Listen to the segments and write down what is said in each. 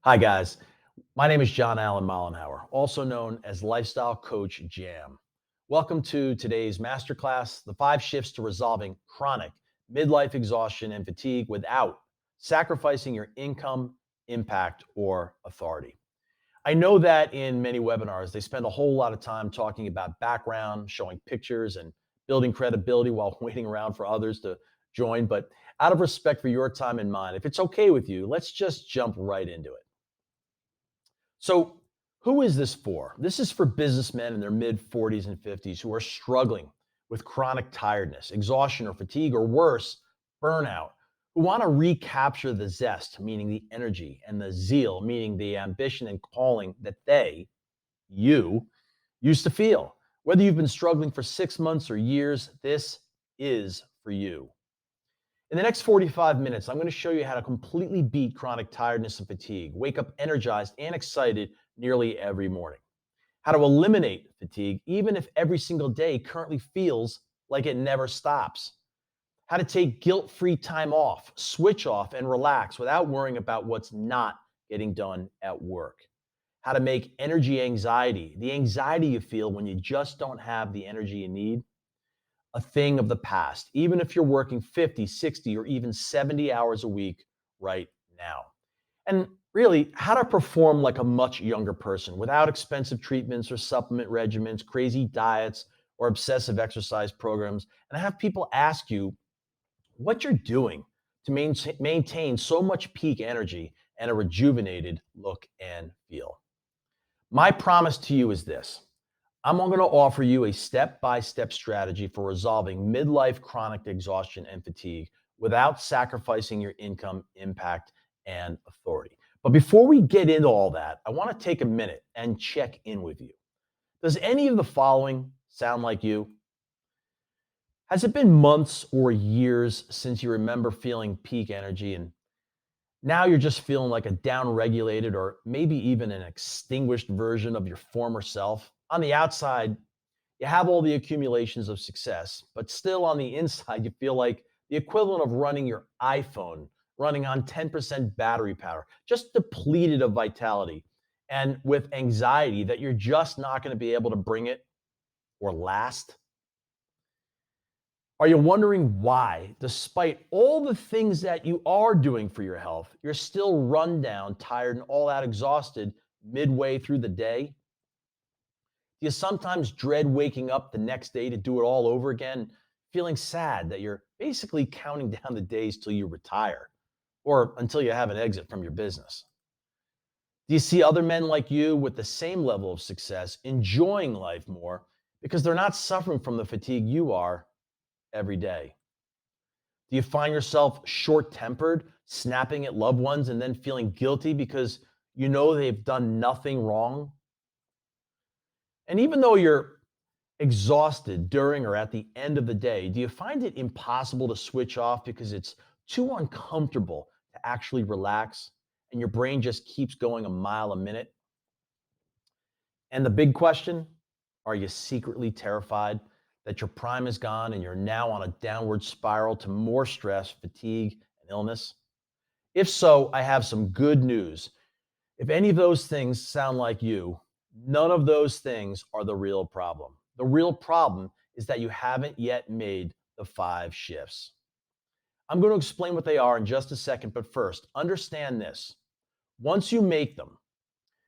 Hi, guys. My name is John Allen Mollenhauer, also known as Lifestyle Coach Jam. Welcome to today's masterclass, The 5 Shifts to Resolving Chronic Midlife Exhaustion and Fatigue Without Sacrificing Your Income, Impact, or Authority. I know that in many webinars, they spend a whole lot of time talking about background, showing pictures, and building credibility while waiting around for others to join. But out of respect for your time and mine, if it's okay with you, let's just jump right into it. So, who is this for? This is for businessmen in their mid 40s and 50s who are struggling with chronic tiredness, exhaustion, or fatigue, or worse, burnout, who want to recapture the zest, meaning the energy, and the zeal, meaning the ambition and calling that you, used to feel. Whether you've been struggling for 6 months or years, this is for you. In the next 45 minutes, I'm going to show you how to completely beat chronic tiredness and fatigue, wake up energized and excited nearly every morning, how to eliminate fatigue even if every single day currently feels like it never stops, how to take guilt-free time off, switch off, and relax without worrying about what's not getting done at work, how to make energy anxiety, the anxiety you feel when you just don't have the energy you need, a thing of the past, even if you're working 50, 60, or even 70 hours a week right now. And really, how to perform like a much younger person without expensive treatments or supplement regimens, crazy diets, or obsessive exercise programs. And I have people ask you what you're doing to maintain so much peak energy and a rejuvenated look and feel. My promise to you is this. I'm going to offer you a step-by-step strategy for resolving midlife chronic exhaustion and fatigue without sacrificing your income, impact, and authority. But before we get into all that, I want to take a minute and check in with you. Does any of the following sound like you? Has it been months or years since you remember feeling peak energy and now you're just feeling like a down-regulated or maybe even an extinguished version of your former self? On the outside, you have all the accumulations of success, but still on the inside, you feel like the equivalent of running your iPhone, running on 10% battery power, just depleted of vitality and with anxiety that you're just not going to be able to bring it or last. Are you wondering why, despite all the things that you are doing for your health, you're still run down, tired, and all out exhausted midway through the day? Do you sometimes dread waking up the next day to do it all over again, feeling sad that you're basically counting down the days till you retire or until you have an exit from your business? Do you see other men like you with the same level of success enjoying life more because they're not suffering from the fatigue you are every day? Do you find yourself short-tempered, snapping at loved ones and then feeling guilty because you know they've done nothing wrong? And even though you're exhausted during or at the end of the day, do you find it impossible to switch off because it's too uncomfortable to actually relax and your brain just keeps going a mile a minute? And the big question, are you secretly terrified that your prime is gone and you're now on a downward spiral to more stress, fatigue, and illness? If so, I have some good news. If any of those things sound like you, none of those things are the real problem. The real problem is that you haven't yet made the 5 shifts. I'm going to explain what they are in just a second, but first, understand this. Once you make them,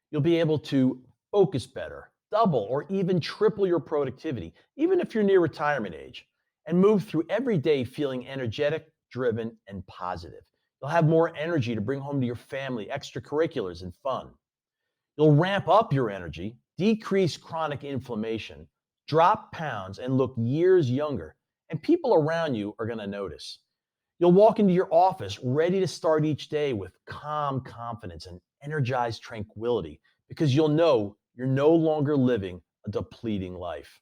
you'll be able to focus better, double or even triple your productivity, even if you're near retirement age, and move through every day feeling energetic, driven, and positive. You'll have more energy to bring home to your family, extracurriculars, and fun. You'll ramp up your energy, decrease chronic inflammation, drop pounds, and look years younger. And people around you are going to notice. You'll walk into your office ready to start each day with calm confidence and energized tranquility because you'll know you're no longer living a depleting life.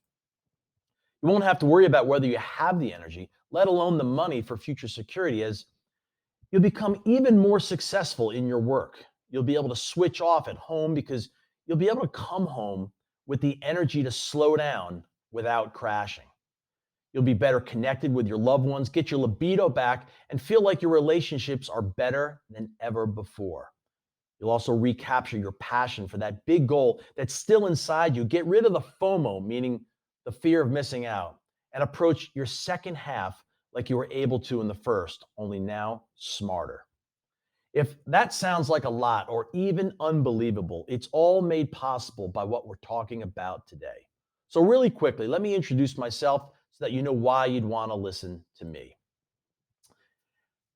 You won't have to worry about whether you have the energy, let alone the money for future security, as you'll become even more successful in your work. You'll be able to switch off at home because you'll be able to come home with the energy to slow down without crashing. You'll be better connected with your loved ones, get your libido back, and feel like your relationships are better than ever before. You'll also recapture your passion for that big goal that's still inside you. Get rid of the FOMO, meaning the fear of missing out, and approach your second half like you were able to in the first, only now smarter. If that sounds like a lot or even unbelievable, it's all made possible by what we're talking about today. So, really quickly, let me introduce myself so that you know why you'd want to listen to me.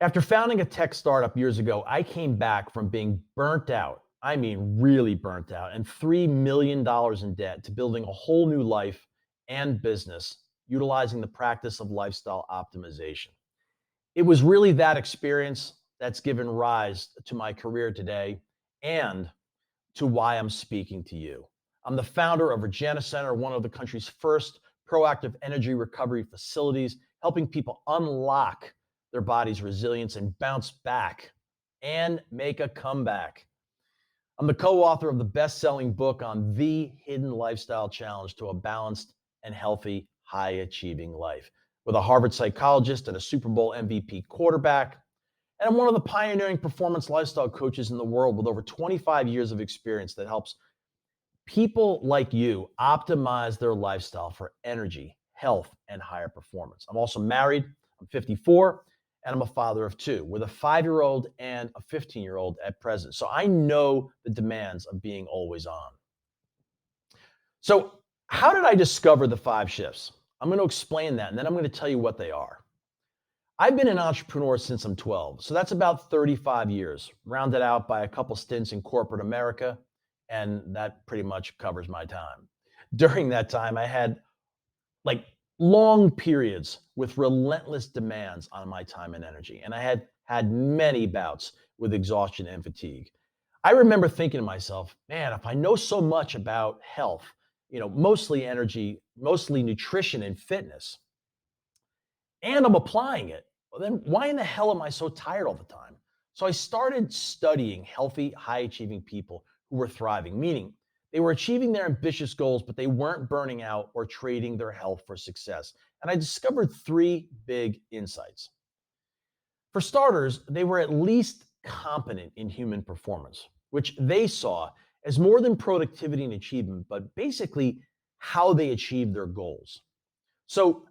After founding a tech startup years ago, I came back from being burnt out. I mean, really burnt out, and $3 million in debt to building a whole new life and business utilizing the practice of lifestyle optimization. It was really that experience that's given rise to my career today and to why I'm speaking to you. I'm the founder of Regina Center, one of the country's first proactive energy recovery facilities, helping people unlock their body's resilience and bounce back and make a comeback. I'm the co-author of the best-selling book on the hidden lifestyle challenge to a balanced and healthy, high-achieving life. With a Harvard psychologist and a Super Bowl MVP quarterback, and I'm one of the pioneering performance lifestyle coaches in the world with over 25 years of experience that helps people like you optimize their lifestyle for energy, health, and higher performance. I'm also married. I'm 54, and I'm a father of two with a 5-year-old and a 15-year-old at present. So I know the demands of being always on. So how did I discover the 5 shifts? I'm going to explain that, and then I'm going to tell you what they are. I've been an entrepreneur since I'm 12, so that's about 35 years, rounded out by a couple stints in corporate America, and that pretty much covers my time. During that time, I had like long periods with relentless demands on my time and energy, and I had many bouts with exhaustion and fatigue. I remember thinking to myself, man, if I know so much about health, mostly energy, mostly nutrition and fitness, and I'm applying it, well, then why in the hell am I so tired all the time? So I started studying healthy, high-achieving people who were thriving, meaning they were achieving their ambitious goals, but they weren't burning out or trading their health for success. And I discovered 3 big insights. For starters, they were at least competent in human performance, which they saw as more than productivity and achievement, but basically how they achieved their goals. So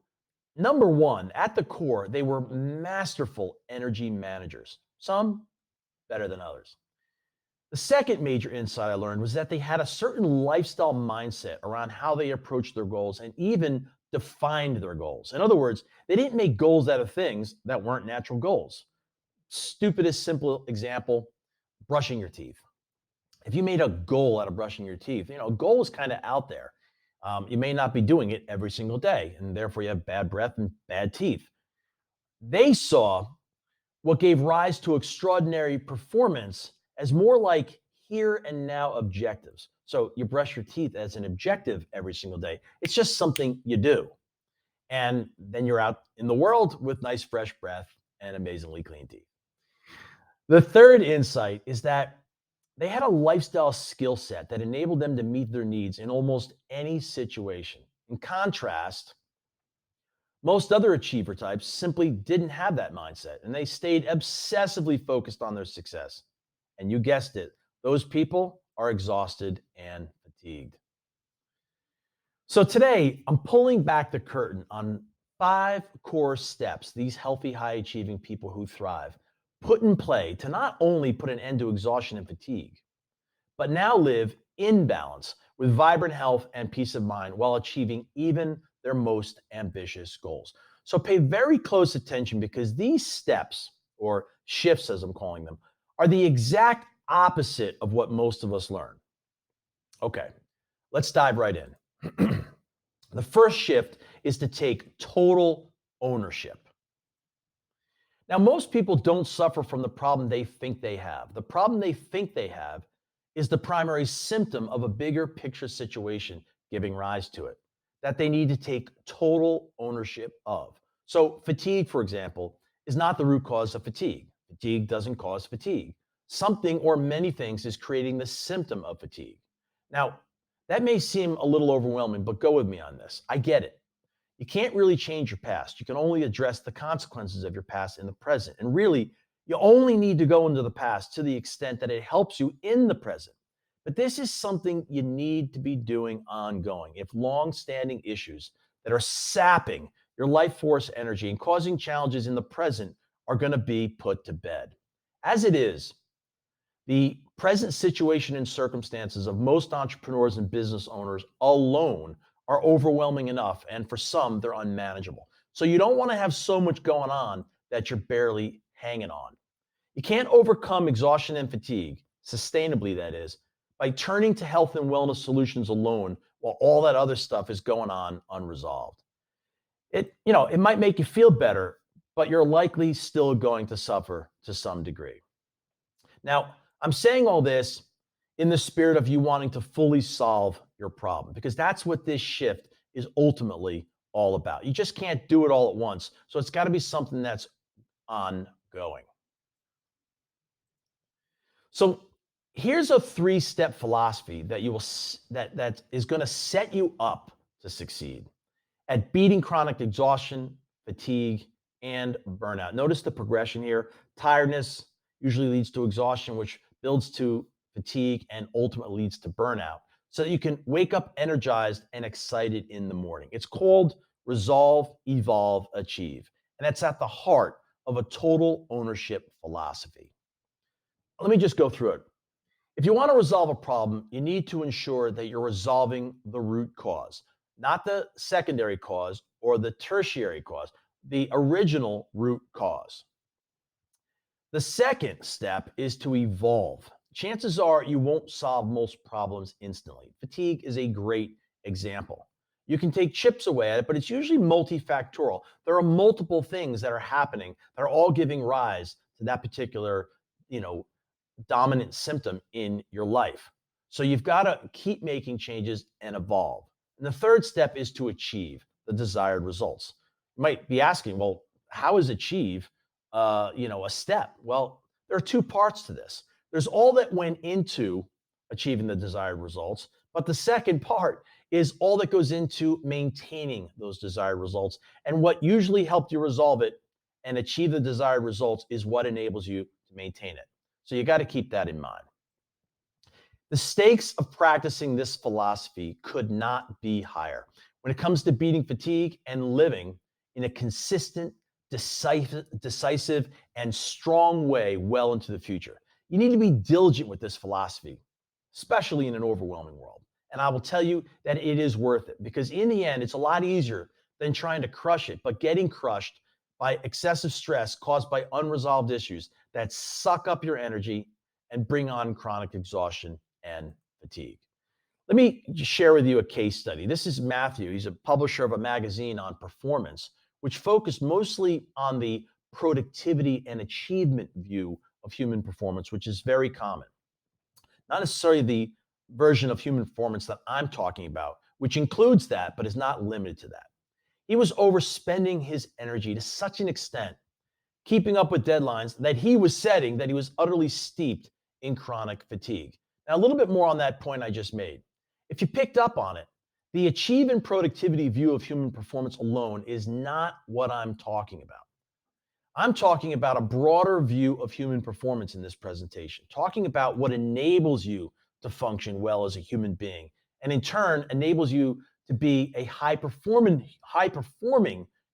number 1, at the core, they were masterful energy managers, some better than others. The second major insight I learned was that they had a certain lifestyle mindset around how they approached their goals and even defined their goals. In other words, they didn't make goals out of things that weren't natural goals. Stupidest simple example, brushing your teeth. If you made a goal out of brushing your teeth, a goal is kind of out there. You may not be doing it every single day, and therefore you have bad breath and bad teeth. They saw what gave rise to extraordinary performance as more like here and now objectives. So you brush your teeth as an objective every single day. It's just something you do. And then you're out in the world with nice fresh breath and amazingly clean teeth. The third insight is that they had a lifestyle skill set that enabled them to meet their needs in almost any situation. In contrast, most other achiever types simply didn't have that mindset, and they stayed obsessively focused on their success. And you guessed it, those people are exhausted and fatigued. So today, I'm pulling back the curtain on 5 core steps these healthy, high-achieving people who thrive put in play to not only put an end to exhaustion and fatigue, but now live in balance with vibrant health and peace of mind while achieving even their most ambitious goals. So pay very close attention because these steps, or shifts as I'm calling them, are the exact opposite of what most of us learn. Okay, let's dive right in. The first shift is to take total ownership. Now, most people don't suffer from the problem they think they have. The problem they think they have is the primary symptom of a bigger picture situation giving rise to it that they need to take total ownership of. So fatigue, for example, is not the root cause of fatigue. Fatigue doesn't cause fatigue. Something or many things is creating the symptom of fatigue. Now, that may seem a little overwhelming, but go with me on this. I get it. You can't really change your past. You can only address the consequences of your past in the present. And really, You only need to go into the past to the extent that it helps you in the present. But this is something you need to be doing ongoing. If long-standing issues that are sapping your life force energy and causing challenges in the present are going to be put to bed. As it is, the present situation and circumstances of most entrepreneurs and business owners alone are overwhelming enough, and for some, they're unmanageable. So you don't want to have so much going on that you're barely hanging on. You can't overcome exhaustion and fatigue, sustainably that is, by turning to health and wellness solutions alone while all that other stuff is going on unresolved. It might make you feel better, but you're likely still going to suffer to some degree. Now, I'm saying all this in the spirit of you wanting to fully solve your problem, because that's what this shift is ultimately all about. You just can't do it all at once. So it's got to be something that's ongoing. So here's a three-step philosophy that that is going to set you up to succeed at beating chronic exhaustion, fatigue, and burnout. Notice the progression here. Tiredness usually leads to exhaustion, which builds to fatigue and ultimately leads to burnout, so that you can wake up energized and excited in the morning. It's called Resolve, Evolve, Achieve. And that's at the heart of a total ownership philosophy. Let me just go through it. If you want to resolve a problem, you need to ensure that you're resolving the root cause, not the secondary cause or the tertiary cause, the original root cause. The second step is to evolve. Chances are you won't solve most problems instantly. Fatigue is a great example. You can take chips away at it, but it's usually multifactorial. There are multiple things that are happening that are all giving rise to that particular, dominant symptom in your life. So you've got to keep making changes and evolve. And the third step is to achieve the desired results. You might be asking, well, how is achieve, a step? Well, there are two parts to this. There's all that went into achieving the desired results, but the second part is all that goes into maintaining those desired results. And what usually helped you resolve it and achieve the desired results is what enables you to maintain it. So you got to keep that in mind. The stakes of practicing this philosophy could not be higher when it comes to beating fatigue and living in a consistent, decisive, and strong way well into the future. You need to be diligent with this philosophy, especially in an overwhelming world. And I will tell you that it is worth it, because in the end, it's a lot easier than trying to crush it, but getting crushed by excessive stress caused by unresolved issues that suck up your energy and bring on chronic exhaustion and fatigue. Let me just share with you a case study. This is Matthew. He's a publisher of a magazine on performance, which focused mostly on the productivity and achievement view of human performance, which is very common. Not necessarily the version of human performance that I'm talking about, which includes that, but is not limited to that. He was overspending his energy to such an extent, keeping up with deadlines that he was setting, that he was utterly steeped in chronic fatigue. Now, a little bit more on that point I just made. If you picked up on it, the achieve and productivity view of human performance alone is not what I'm talking about. I'm talking about a broader view of human performance in this presentation, talking about what enables you to function well as a human being, and in turn enables you to be a high-performing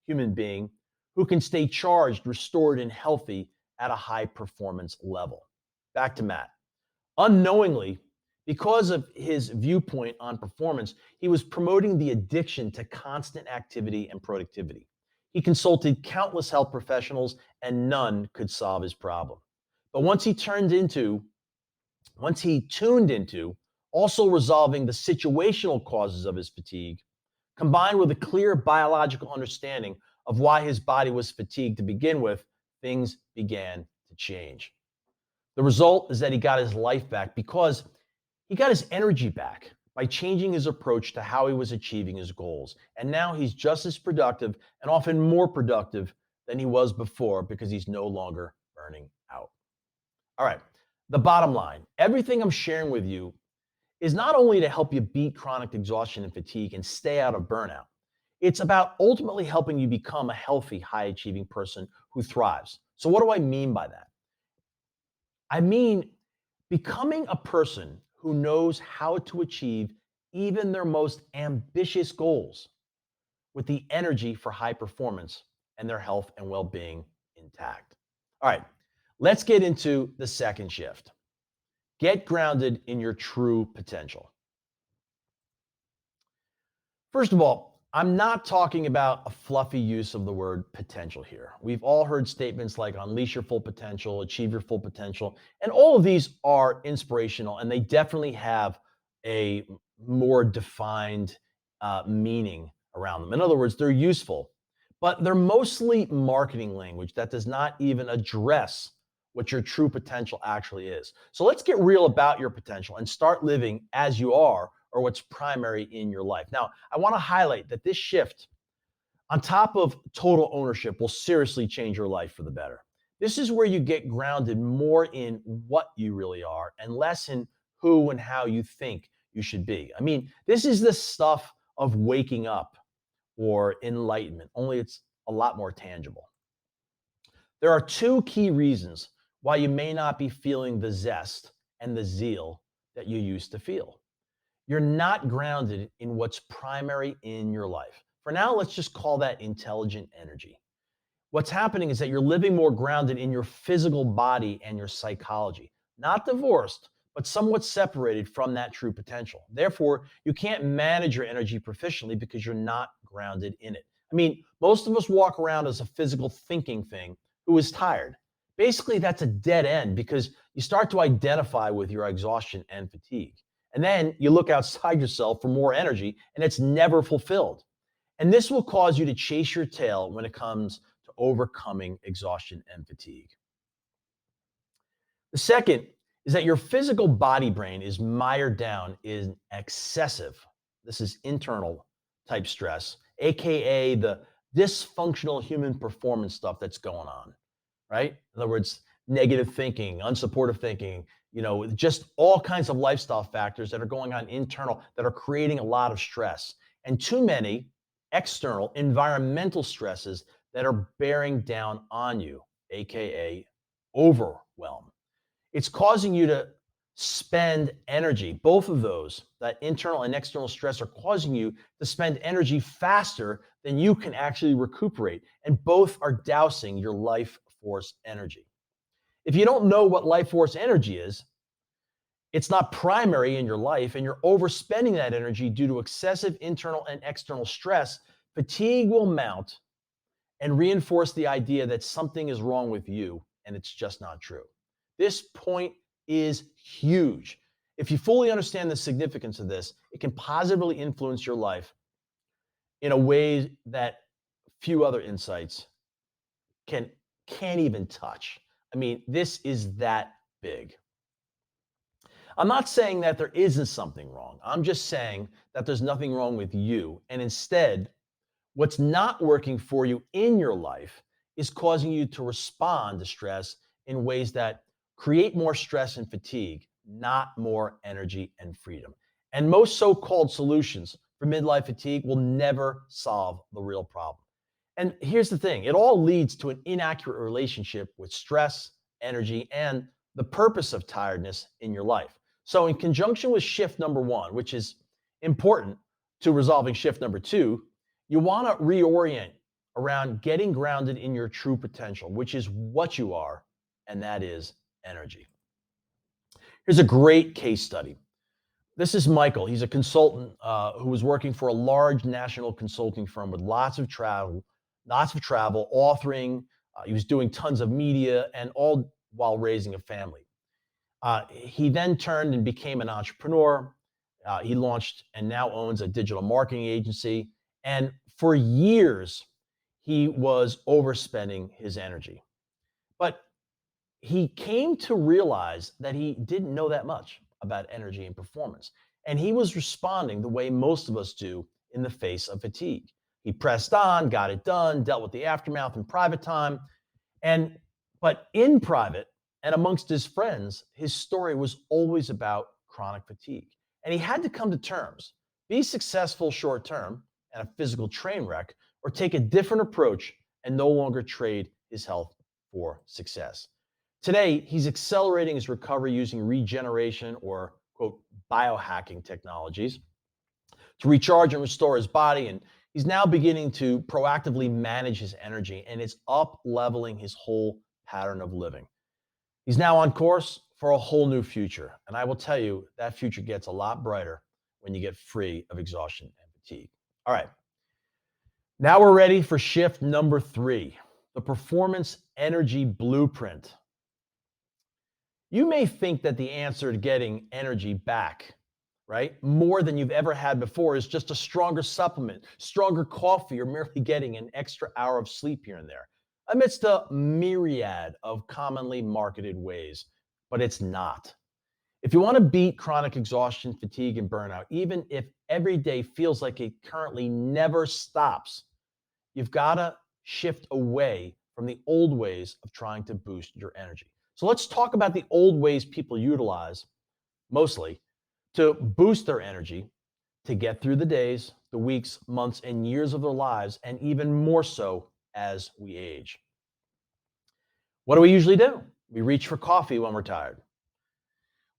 human being who can stay charged, restored, and healthy at a high-performance level. Back to Matt. Unknowingly, because of his viewpoint on performance, he was promoting the addiction to constant activity and productivity. He consulted countless health professionals, and none could solve his problem. But once he tuned into also resolving the situational causes of his fatigue, combined with a clear biological understanding of why his body was fatigued to begin with, things began to change. The result is that he got his life back because he got his energy back by changing his approach to how he was achieving his goals. And now he's just as productive and often more productive than he was before because he's no longer burning out. All right, the bottom line, everything I'm sharing with you is not only to help you beat chronic exhaustion and fatigue and stay out of burnout. It's about ultimately helping you become a healthy, high-achieving person who thrives. So what do I mean by that? I mean, becoming a person who knows how to achieve even their most ambitious goals with the energy for high performance and their health and well being intact. All right, let's get into the second shift. Get grounded in your true potential. First of all, I'm not talking about a fluffy use of the word potential here. We've all heard statements like unleash your full potential, achieve your full potential, and all of these are inspirational and they definitely have a more defined meaning around them. In other words, they're useful, but they're mostly marketing language that does not even address what your true potential actually is. So let's get real about your potential and start living as you are or what's primary in your life. Now, I want to highlight that this shift, on top of total ownership, will seriously change your life for the better. This is where you get grounded more in what you really are and less in who and how you think you should be. I mean, this is the stuff of waking up or enlightenment, only it's a lot more tangible. There are two key reasons why you may not be feeling the zest and the zeal that you used to feel. You're not grounded in what's primary in your life. For now, let's just call that intelligent energy. What's happening is that you're living more grounded in your physical body and your psychology, not divorced, but somewhat separated from that true potential. Therefore, you can't manage your energy proficiently because you're not grounded in it. I mean, most of us walk around as a physical thinking thing who is tired. Basically, that's a dead end because you start to identify with your exhaustion and fatigue. And then you look outside yourself for more energy and it's never fulfilled. And this will cause you to chase your tail when it comes to overcoming exhaustion and fatigue. The second is that your physical body brain is mired down in excessive, this is internal type stress, AKA the dysfunctional human performance stuff that's going on, right? In other words, negative thinking, unsupportive thinking, just all kinds of lifestyle factors that are going on internal that are creating a lot of stress. And too many external environmental stresses that are bearing down on you, AKA overwhelm. It's causing you to spend energy. Both of those, that internal and external stress, are causing you to spend energy faster than you can actually recuperate. And both are dousing your life force energy. If you don't know what life force energy is, it's not primary in your life, and you're overspending that energy due to excessive internal and external stress, fatigue will mount and reinforce the idea that something is wrong with you, and it's just not true. This point is huge. If you fully understand the significance of this, it can positively influence your life in a way that few other insights can't even touch. I mean, this is that big. I'm not saying that there isn't something wrong. I'm just saying that there's nothing wrong with you. And instead, what's not working for you in your life is causing you to respond to stress in ways that create more stress and fatigue, not more energy and freedom. And most so-called solutions for midlife fatigue will never solve the real problem. And here's the thing, it all leads to an inaccurate relationship with stress, energy, and the purpose of tiredness in your life. So, in conjunction with shift number one, which is important to resolving shift number two, you want to reorient around getting grounded in your true potential, which is what you are, and that is energy. Here's a great case study. This is Michael. He's a consultant who was working for a large national consulting firm with lots of travel, authoring. He was doing tons of media, and all while raising a family. He then turned and became an entrepreneur. He launched and now owns a digital marketing agency. And for years, he was overspending his energy. But he came to realize that he didn't know that much about energy and performance. And he was responding the way most of us do in the face of fatigue. He pressed on, got it done, dealt with the aftermath in private time. But in private and amongst his friends, his story was always about chronic fatigue. And he had to come to terms, be successful short term and a physical train wreck, or take a different approach and no longer trade his health for success. Today, he's accelerating his recovery using regeneration or, quote, biohacking technologies to recharge and restore his body. And he's now beginning to proactively manage his energy, and it's up leveling his whole pattern of living. He's now on course for a whole new future. And I will tell you, that future gets a lot brighter when you get free of exhaustion and fatigue. All right. Now we're ready for shift number 3, the performance energy blueprint. You may think that the answer to getting energy back, right, more than you've ever had before is just a stronger supplement, stronger coffee, or merely getting an extra hour of sleep here and there, amidst a myriad of commonly marketed ways. But it's not. If you want to beat chronic exhaustion, fatigue, and burnout, even if every day feels like it currently never stops, you've got to shift away from the old ways of trying to boost your energy. So let's talk about the old ways people utilize mostly to boost their energy to get through the days, the weeks, months, and years of their lives, and even more so as we age. What do we usually do? We reach for coffee when we're tired.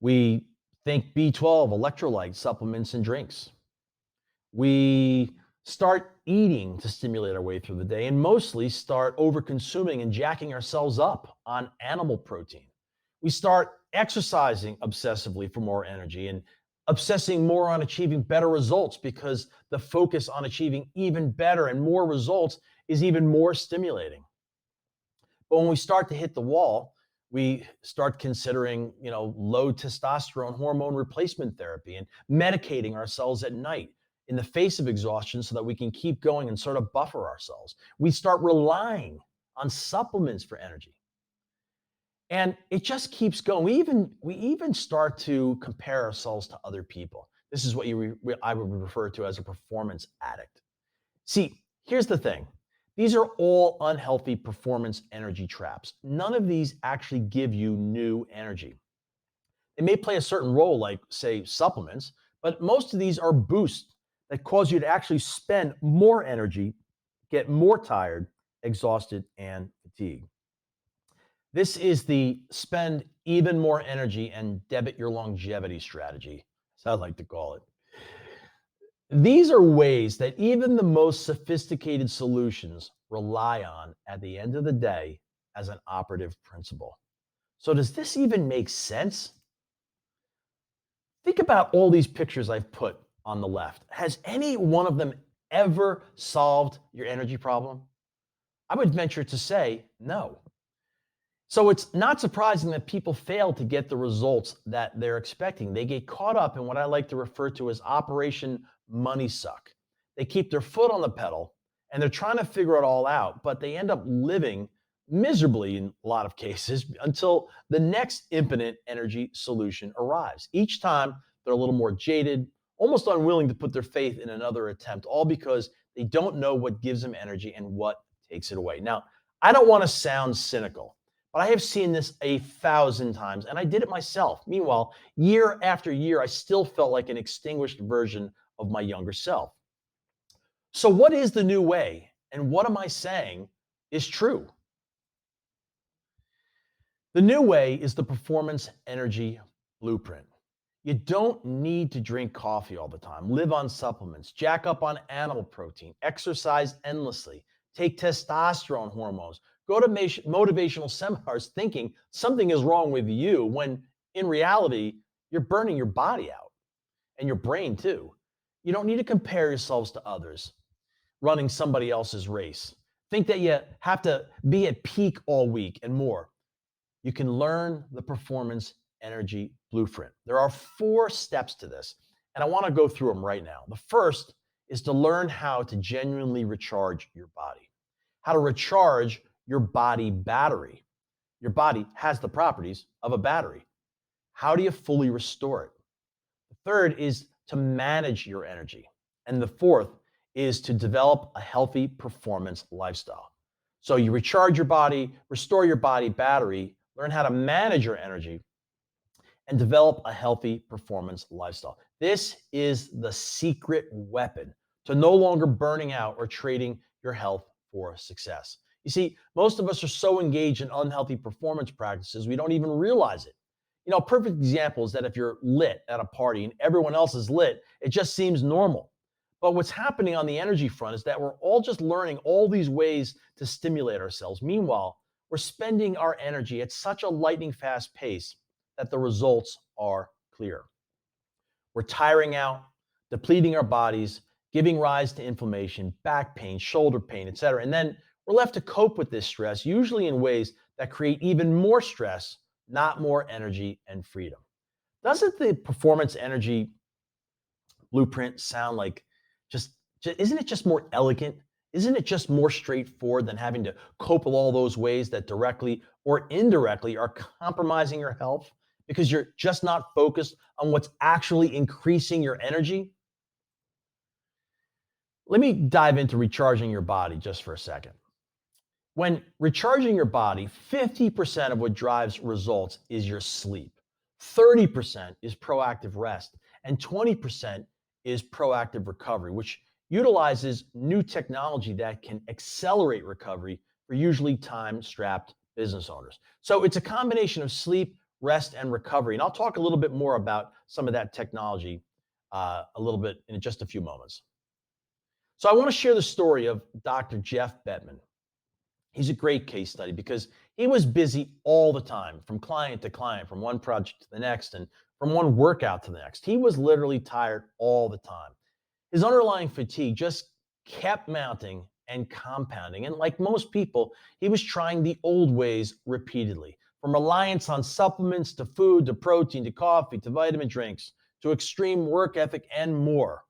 We think B12, electrolyte supplements, and drinks. We start eating to stimulate our way through the day, and mostly start over consuming and jacking ourselves up on animal protein. We start exercising obsessively for more energy and obsessing more on achieving better results, because the focus on achieving even better and more results is even more stimulating. But when we start to hit the wall, we start considering, low testosterone hormone replacement therapy and medicating ourselves at night in the face of exhaustion so that we can keep going and sort of buffer ourselves. We start relying on supplements for energy. And it just keeps going. We even start to compare ourselves to other people. This is what I would refer to as a performance addict. See, here's the thing. These are all unhealthy performance energy traps. None of these actually give you new energy. They may play a certain role, like, say, supplements, but most of these are boosts that cause you to actually spend more energy, get more tired, exhausted, and fatigued. This is the spend even more energy and debit your longevity strategy, as I like to call it. These are ways that even the most sophisticated solutions rely on at the end of the day as an operative principle. So does this even make sense? Think about all these pictures I've put on the left. Has any one of them ever solved your energy problem? I would venture to say no. So it's not surprising that people fail to get the results that they're expecting. They get caught up in what I like to refer to as Operation Money Suck. They keep their foot on the pedal and they're trying to figure it all out, but they end up living miserably in a lot of cases until the next impotent energy solution arrives. Each time they're a little more jaded, almost unwilling to put their faith in another attempt, all because they don't know what gives them energy and what takes it away. Now, I don't want to sound cynical, but I have seen this 1,000 times, and I did it myself. Meanwhile, year after year, I still felt like an extinguished version of my younger self. So what is the new way, and what am I saying is true? The new way is the performance energy blueprint. You don't need to drink coffee all the time, live on supplements, jack up on animal protein, exercise endlessly, take testosterone hormones, go to motivational seminars thinking something is wrong with you, when in reality, you're burning your body out and your brain too. You don't need to compare yourselves to others running somebody else's race. Think that you have to be at peak all week and more. You can learn the performance energy blueprint. There are 4 steps to this, and I want to go through them right now. The first is to learn how to genuinely recharge your body, how to recharge your body battery. Your body has the properties of a battery. How do you fully restore it? The third is to manage your energy. And the fourth is to develop a healthy performance lifestyle. So you recharge your body, restore your body battery, learn how to manage your energy, and develop a healthy performance lifestyle. This is the secret weapon to no longer burning out or trading your health for success. You see, most of us are so engaged in unhealthy performance practices, we don't even realize it. A perfect example is that if you're lit at a party and everyone else is lit, it just seems normal. But what's happening on the energy front is that we're all just learning all these ways to stimulate ourselves. Meanwhile, we're spending our energy at such a lightning fast pace that the results are clear. We're tiring out, depleting our bodies, giving rise to inflammation, back pain, shoulder pain, etc. And then we're left to cope with this stress, usually in ways that create even more stress, not more energy and freedom. Doesn't the performance energy blueprint sound like isn't it just more elegant? Isn't it just more straightforward than having to cope with all those ways that directly or indirectly are compromising your health because you're just not focused on what's actually increasing your energy? Let me dive into recharging your body just for a second. When recharging your body, 50% of what drives results is your sleep. 30% is proactive rest, and 20% is proactive recovery, which utilizes new technology that can accelerate recovery for usually time-strapped business owners. So it's a combination of sleep, rest, and recovery. And I'll talk a little bit more about some of that technology a little bit in just a few moments. So I want to share the story of Dr. Jeff Bettman. He's a great case study because he was busy all the time, from client to client, from one project to the next, and from one workout to the next. He was literally tired all the time. His underlying fatigue just kept mounting and compounding. And like most people, he was trying the old ways repeatedly, from reliance on supplements to food to protein to coffee to vitamin drinks to extreme work ethic and more,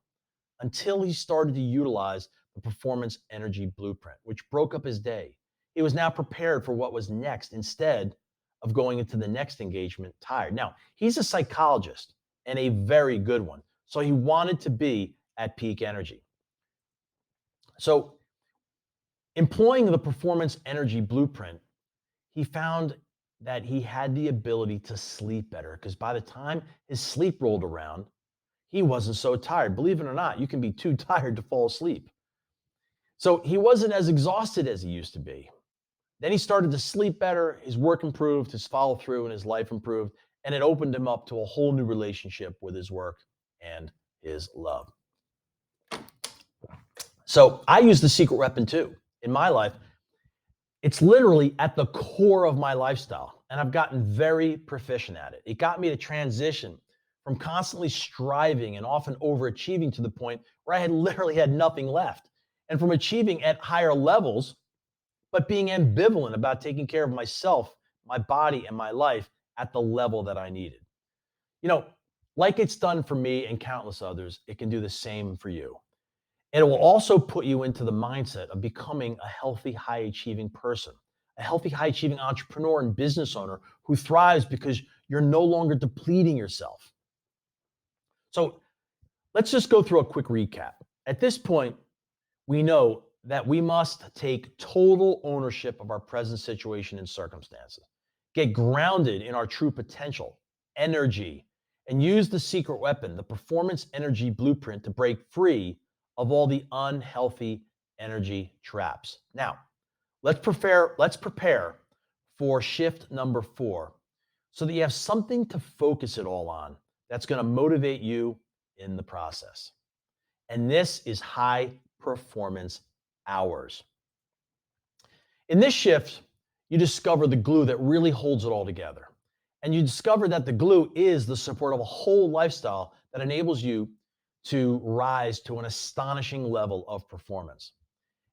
until he started to utilize the performance energy blueprint, which broke up his day. He was now prepared for what was next instead of going into the next engagement tired. Now, he's a psychologist and a very good one. So he wanted to be at peak energy. So, employing the performance energy blueprint, he found that he had the ability to sleep better because by the time his sleep rolled around, he wasn't so tired. Believe it or not, you can be too tired to fall asleep. So he wasn't as exhausted as he used to be. Then he started to sleep better, his work improved, his follow through and his life improved, and it opened him up to a whole new relationship with his work and his love. So I use the secret weapon too in my life. It's literally at the core of my lifestyle, and I've gotten very proficient at it. It got me to transition from constantly striving and often overachieving to the point where I had literally had nothing left, and from achieving at higher levels but being ambivalent about taking care of myself, my body, and my life at the level that I needed. Like it's done for me and countless others, it can do the same for you. And it will also put you into the mindset of becoming a healthy, high-achieving person, a healthy, high-achieving entrepreneur and business owner who thrives because you're no longer depleting yourself. So let's just go through a quick recap. At this point, we know that we must take total ownership of our present situation and circumstances, get grounded in our true potential, energy, and use the secret weapon, the performance energy blueprint, to break free of all the unhealthy energy traps. Now, let's prepare for shift number 4 so that you have something to focus it all on that's going to motivate you in the process. And this is high performance hours. In this shift, you discover the glue that really holds it all together. And you discover that the glue is the support of a whole lifestyle that enables you to rise to an astonishing level of performance.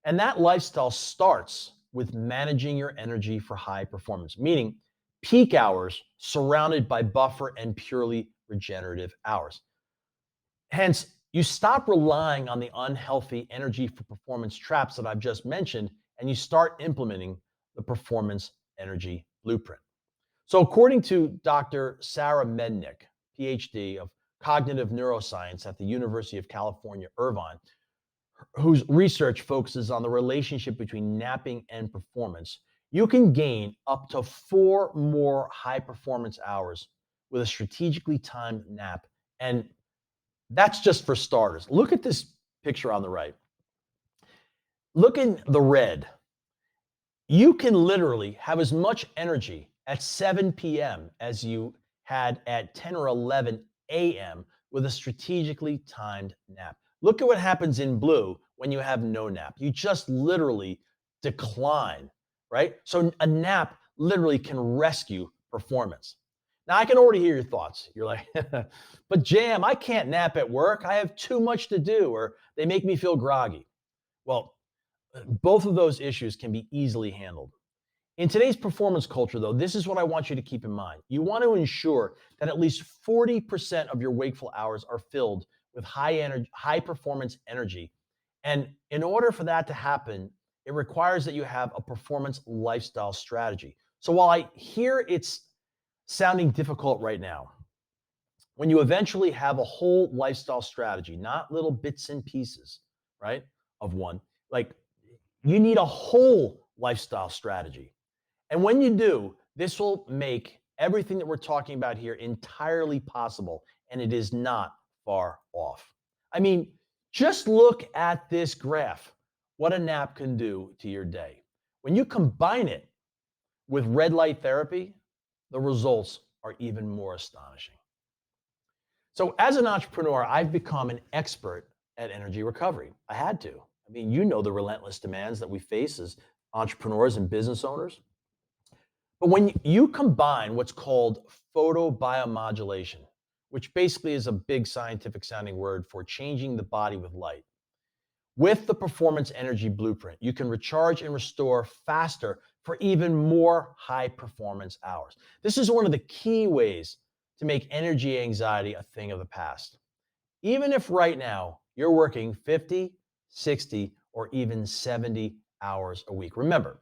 And that lifestyle starts with managing your energy for high performance, meaning peak hours surrounded by buffer and purely regenerative hours. Hence, you stop relying on the unhealthy energy for performance traps that I've just mentioned, and you start implementing the performance energy blueprint. So according to Dr. Sarah Mednick, PhD of cognitive neuroscience at the University of California, Irvine, whose research focuses on the relationship between napping and performance, you can gain up to 4 more high performance hours with a strategically timed nap. And that's just for starters. Look at this picture on the right. Look in the red. You can literally have as much energy at 7 p.m. as you had at 10 or 11 a.m. with a strategically timed nap. Look at what happens in blue when you have no nap. You just literally decline, right? So a nap literally can rescue performance. Now, I can already hear your thoughts. You're like, but Jam, I can't nap at work. I have too much to do, or they make me feel groggy. Well, both of those issues can be easily handled. In today's performance culture, though, this is what I want you to keep in mind. You want to ensure that at least 40% of your wakeful hours are filled with high energy, high performance energy. And in order for that to happen, it requires that you have a performance lifestyle strategy. So while I hear it's sounding difficult right now, when you eventually have a whole lifestyle strategy, not little bits and pieces, right, of one, like you need a whole lifestyle strategy. And when you do, this will make everything that we're talking about here entirely possible, and it is not far off. I mean, just look at this graph, what a nap can do to your day. When you combine it with red light therapy, the results are even more astonishing. So, as an entrepreneur, I've become an expert at energy recovery. I had to. I mean, you know the relentless demands that we face as entrepreneurs and business owners. But when you combine what's called photobiomodulation, which basically is a big scientific sounding word for changing the body with light, with the performance energy blueprint, you can recharge and restore faster for even more high performance hours. This is one of the key ways to make energy anxiety a thing of the past. Even if right now you're working 50, 60, or even 70 hours a week. Remember,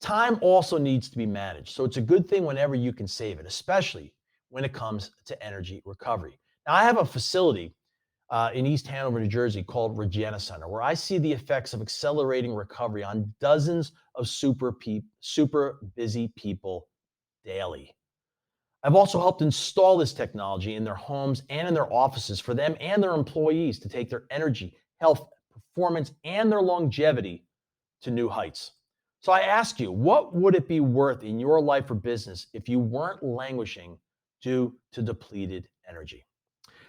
time also needs to be managed. So it's a good thing whenever you can save it, especially when it comes to energy recovery. Now, I have a facility in East Hanover, New Jersey called Regena Center, where I see the effects of accelerating recovery on dozens of super busy people daily. I've also helped install this technology in their homes and in their offices for them and their employees to take their energy, health, performance, and their longevity to new heights. So I ask you, what would it be worth in your life or business if you weren't languishing due to depleted energy?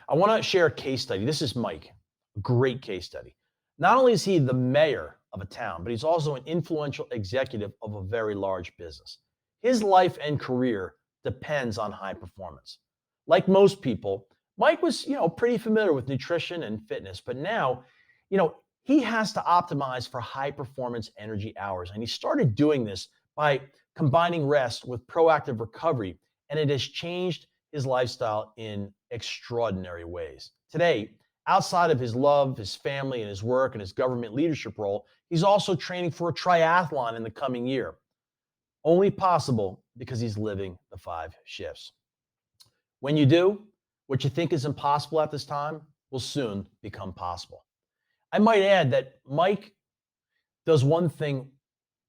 I want to share a case study. This is Mike, a great case study. Not only is he the mayor of a town, but he's also an influential executive of a very large business. His life and career depends on high performance. Like most people, Mike was, pretty familiar with nutrition and fitness, but now, he has to optimize for high performance energy hours. And he started doing this by combining rest with proactive recovery, and it has changed his lifestyle in extraordinary ways. Today, outside of his love, his family, and his work and his government leadership role, he's also training for a triathlon in the coming year. Only possible because he's living the 5 shifts. When you do, what you think is impossible at this time will soon become possible. I might add that Mike does one thing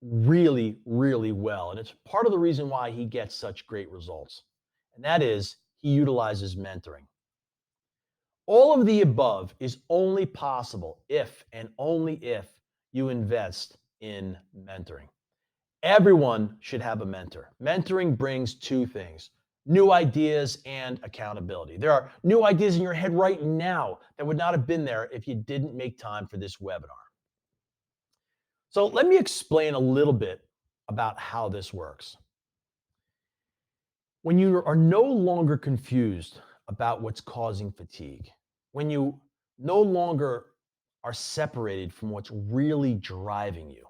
really, really well, and it's part of the reason why he gets such great results, and that is he utilizes mentoring. All of the above is only possible if and only if you invest in mentoring. Everyone should have a mentor. Mentoring brings 2 things: new ideas and accountability. There are new ideas in your head right now that would not have been there if you didn't make time for this webinar. So let me explain a little bit about how this works. When you are no longer confused about what's causing fatigue, when you no longer are separated from what's really driving you,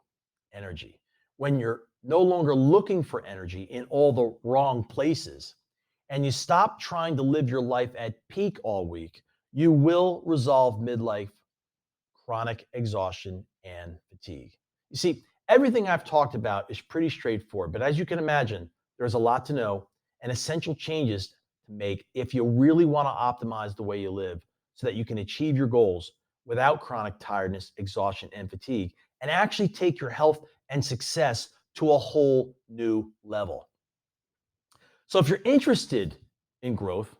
energy, when you're no longer looking for energy in all the wrong places, and you stop trying to live your life at peak all week, you will resolve midlife chronic exhaustion and fatigue. You see, everything I've talked about is pretty straightforward, but as you can imagine, there's a lot to know and essential changes to make if you really want to optimize the way you live so that you can achieve your goals without chronic tiredness, exhaustion, and fatigue, and actually take your health and success to a whole new level. So if you're interested in growth,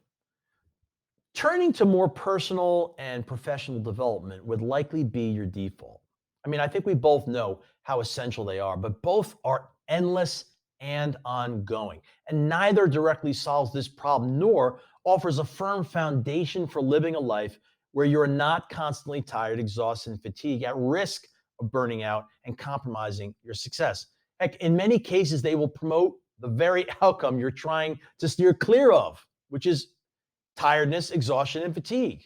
turning to more personal and professional development would likely be your default. I mean, I think we both know how essential they are, but both are endless and ongoing. And neither directly solves this problem nor offers a firm foundation for living a life where you're not constantly tired, exhausted, and fatigued, at risk of burning out and compromising your success. Heck, in many cases, they will promote the very outcome you're trying to steer clear of, which is tiredness, exhaustion, and fatigue.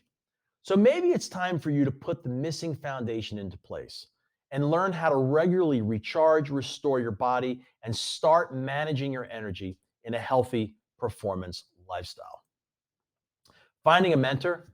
So maybe it's time for you to put the missing foundation into place and learn how to regularly recharge, restore your body, and start managing your energy in a healthy performance lifestyle. Finding a mentor,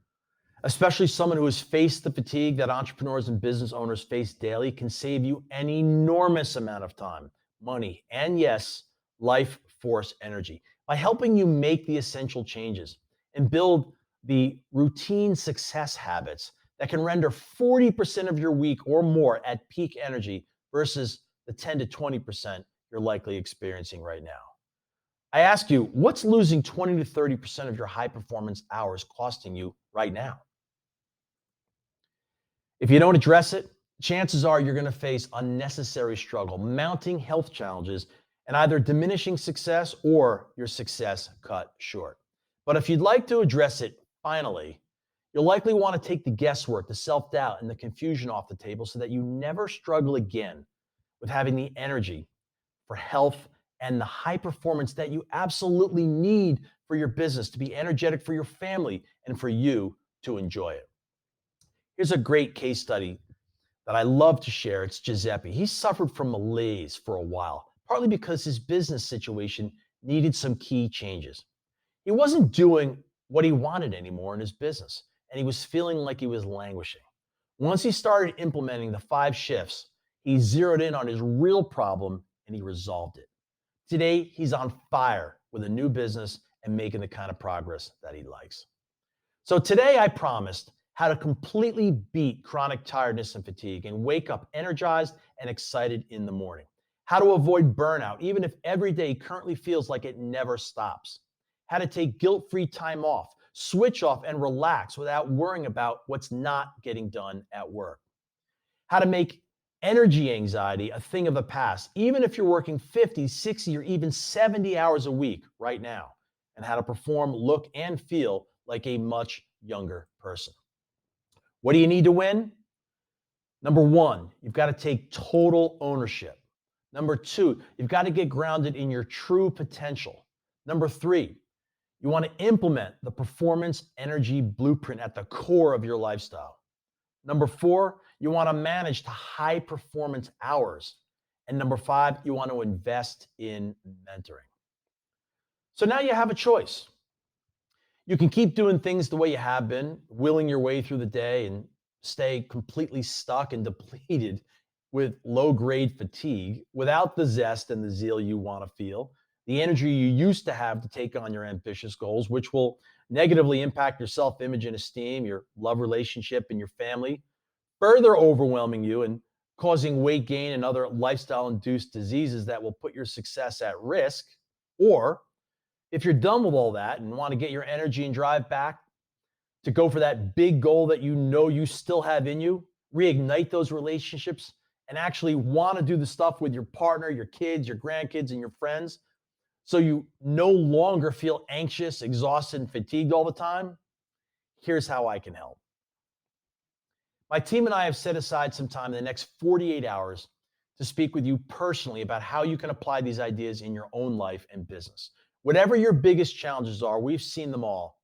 especially someone who has faced the fatigue that entrepreneurs and business owners face daily, can save you an enormous amount of time, money, and yes, life force energy by helping you make the essential changes and build the routine success habits that can render 40% of your week or more at peak energy versus the 10 to 20% you're likely experiencing right now. I ask you, what's losing 20 to 30% of your high performance hours costing you right now? If you don't address it, chances are you're going to face unnecessary struggle, mounting health challenges, and either diminishing success or your success cut short. But if you'd like to address it finally, you'll likely want to take the guesswork, the self doubt, and the confusion off the table so that you never struggle again with having the energy for health and the high performance that you absolutely need for your business, to be energetic for your family, and for you to enjoy it. Here's a great case study that I love to share. It's Giuseppe. He suffered from malaise for a while, partly because his business situation needed some key changes. He wasn't doing what he wanted anymore in his business, and he was feeling like he was languishing. Once he started implementing the 5 shifts, he zeroed in on his real problem and he resolved it. Today, he's on fire with a new business and making the kind of progress that he likes. So today I promised how to completely beat chronic tiredness and fatigue and wake up energized and excited in the morning. How to avoid burnout, even if every day currently feels like it never stops. How to take guilt-free time off, switch off and relax without worrying about what's not getting done at work. How to make energy anxiety a thing of the past, even if you're working 50, 60, or even 70 hours a week right now. And how to perform, look, and feel like a much younger person. What do you need to win? Number one, you've got to take total ownership. Number two, you've got to get grounded in your true potential. Number three, you want to implement the performance energy blueprint at the core of your lifestyle. Number four, you want to manage to high performance hours. And number five, you want to invest in mentoring. So now you have a choice. You can keep doing things the way you have been, willing your way through the day and stay completely stuck and depleted with low-grade fatigue without the zest and the zeal you want to feel, the energy you used to have to take on your ambitious goals, which will negatively impact your self-image and esteem, your love relationship, and your family, further overwhelming you and causing weight gain and other lifestyle-induced diseases that will put your success at risk. Or if you're done with all that and want to get your energy and drive back to go for that big goal that you know you still have in you, reignite those relationships, and actually want to do the stuff with your partner, your kids, your grandkids, and your friends, so you no longer feel anxious, exhausted, and fatigued all the time, here's how I can help. My team and I have set aside some time in the next 48 hours to speak with you personally about how you can apply these ideas in your own life and business. Whatever your biggest challenges are, we've seen them all,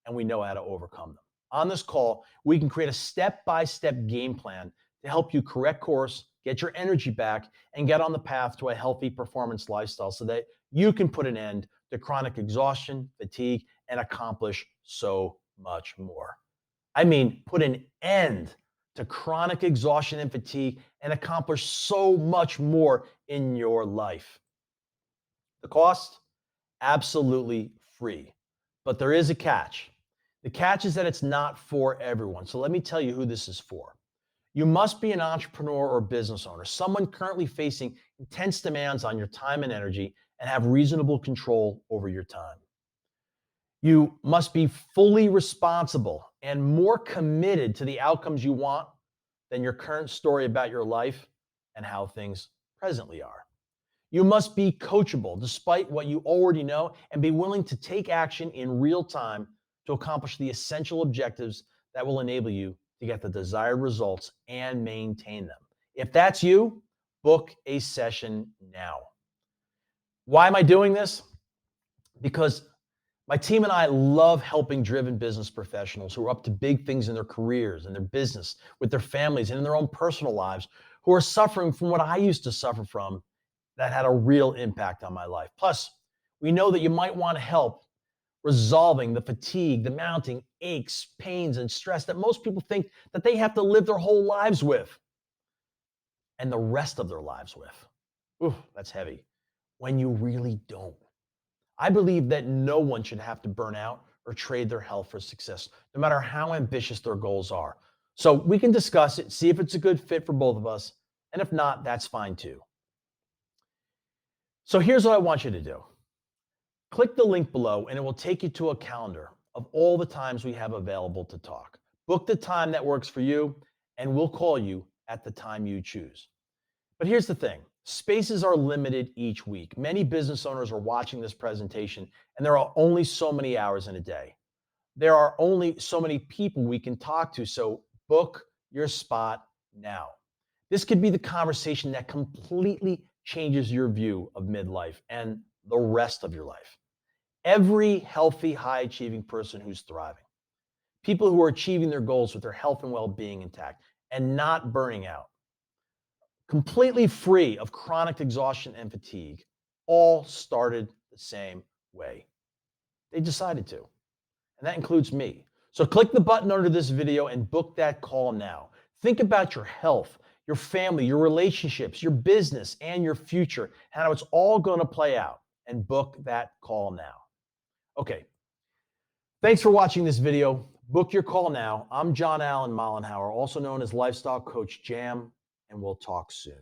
and we know how to overcome them. On this call, we can create a step-by-step game plan to help you correct course, get your energy back, and get on the path to a healthy performance lifestyle so that you can put an end to chronic exhaustion, fatigue, and accomplish so much more. I mean, put an end to chronic exhaustion and fatigue and accomplish so much more in your life. The cost? Absolutely free. But there is a catch. The catch is that it's not for everyone. So let me tell you who this is for. You must be an entrepreneur or business owner, someone currently facing intense demands on your time and energy and have reasonable control over your time. You must be fully responsible and more committed to the outcomes you want than your current story about your life and how things presently are. You must be coachable despite what you already know and be willing to take action in real time to accomplish the essential objectives that will enable you to get the desired results and maintain them. If that's you, book a session now. Why am I doing this? Because my team and I love helping driven business professionals who are up to big things in their careers and their business, with their families, and in their own personal lives, who are suffering from what I used to suffer from that had a real impact on my life. Plus, we know that you might want help resolving the fatigue, the mounting aches, pains, and stress that most people think that they have to live their whole lives with and the rest of their lives with. Ooh, that's heavy. When you really don't. I believe that no one should have to burn out or trade their health for success, no matter how ambitious their goals are. So we can discuss it, see if it's a good fit for both of us. And if not, that's fine too. So here's what I want you to do. Click the link below and it will take you to a calendar of all the times we have available to talk. Book the time that works for you and we'll call you at the time you choose. But here's the thing. Spaces are limited each week. Many business owners are watching this presentation and there are only so many hours in a day. There are only so many people we can talk to, so book your spot now. This could be the conversation that completely changes your view of midlife and the rest of your life. Every healthy, high-achieving person who's thriving, people who are achieving their goals with their health and well-being intact and not burning out, completely free of chronic exhaustion and fatigue, all started the same way. They decided to, and that includes me. So click the button under this video and book that call now. Think about your health, your family, your relationships, your business, and your future, and how it's all going to play out, and book that call now. Okay, thanks for watching this video. Book your call now. I'm John Allen Mollenhauer, also known as Lifestyle Coach Jam, and we'll talk soon.